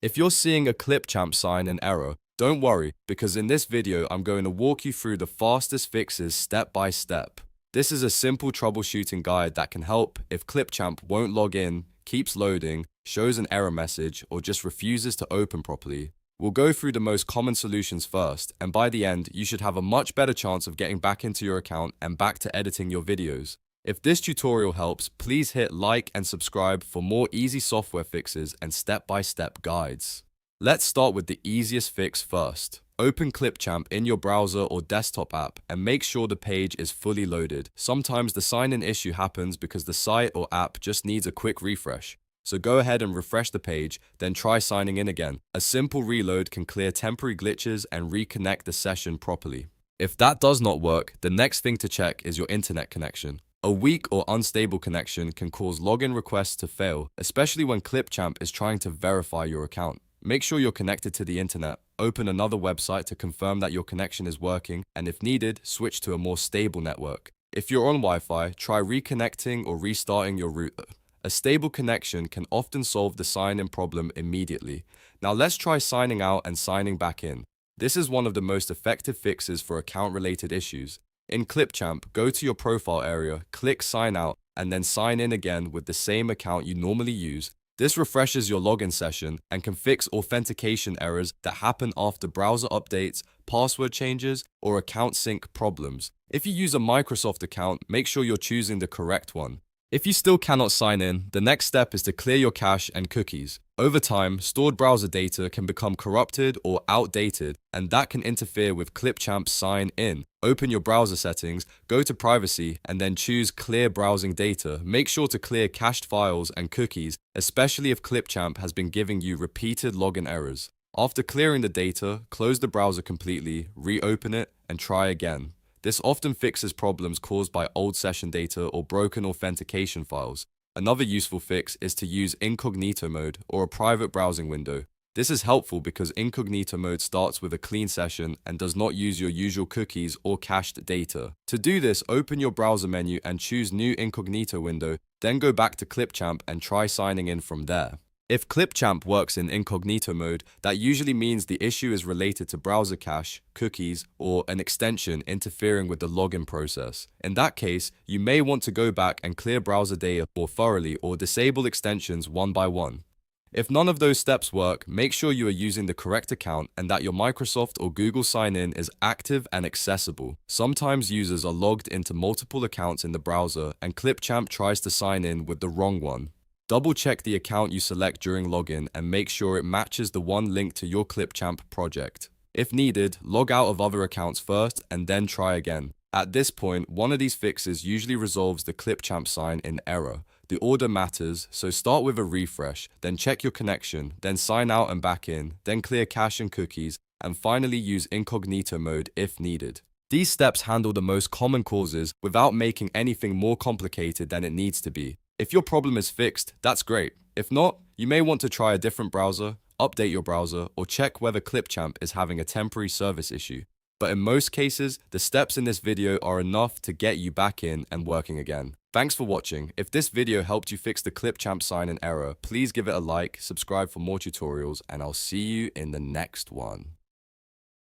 If you're seeing a Clipchamp sign in error, don't worry, because in this video I'm going to walk you through the fastest fixes step by step. This is a simple troubleshooting guide that can help if Clipchamp won't log in, keeps loading, shows an error message, or just refuses to open properly. We'll go through the most common solutions first, and by the end, you should have a much better chance of getting back into your account and back to editing your videos. If this tutorial helps, please hit like and subscribe for more easy software fixes and step-by-step guides. Let's start with the easiest fix first. Open Clipchamp in your browser or desktop app and make sure the page is fully loaded. Sometimes the sign-in issue happens because the site or app just needs a quick refresh. So go ahead and refresh the page, then try signing in again. A simple reload can clear temporary glitches and reconnect the session properly. If that does not work, the next thing to check is your internet connection. A weak or unstable connection can cause login requests to fail, especially when Clipchamp is trying to verify your account. Make sure you're connected to the internet. Open another website to confirm that your connection is working, and if needed, switch to a more stable network. If you're on Wi-Fi, try reconnecting or restarting your router. A stable connection can often solve the sign-in problem immediately. Now let's try signing out and signing back in. This is one of the most effective fixes for account-related issues. In Clipchamp, go to your profile area, click sign out, and then sign in again with the same account you normally use. This refreshes your login session and can fix authentication errors that happen after browser updates, password changes, or account sync problems. If you use a Microsoft account, make sure you're choosing the correct one. If you still cannot sign in, the next step is to clear your cache and cookies. Over time, stored browser data can become corrupted or outdated, and that can interfere with Clipchamp's sign in. Open your browser settings, go to privacy, and then choose clear browsing data. Make sure to clear cached files and cookies, especially if Clipchamp has been giving you repeated login errors. After clearing the data, close the browser completely, reopen it, and try again. This often fixes problems caused by old session data or broken authentication files. Another useful fix is to use Incognito mode or a private browsing window. This is helpful because Incognito mode starts with a clean session and does not use your usual cookies or cached data. To do this, open your browser menu and choose New Incognito window, then go back to Clipchamp and try signing in from there. If Clipchamp works in incognito mode, that usually means the issue is related to browser cache, cookies, or an extension interfering with the login process. In that case, you may want to go back and clear browser data more thoroughly or disable extensions one by one. If none of those steps work, make sure you are using the correct account and that your Microsoft or Google sign-in is active and accessible. Sometimes users are logged into multiple accounts in the browser and Clipchamp tries to sign in with the wrong one. Double-check the account you select during login and make sure it matches the one linked to your Clipchamp project. If needed, log out of other accounts first and then try again. At this point, one of these fixes usually resolves the Clipchamp sign in error. The order matters, so start with a refresh, then check your connection, then sign out and back in, then clear cache and cookies, and finally use incognito mode if needed. These steps handle the most common causes without making anything more complicated than it needs to be. If your problem is fixed, that's great. If not, you may want to try a different browser, update your browser, or check whether Clipchamp is having a temporary service issue. But in most cases, the steps in this video are enough to get you back in and working again. Thanks for watching. If this video helped you fix the Clipchamp sign in error, please give it a like, subscribe for more tutorials, and I'll see you in the next one.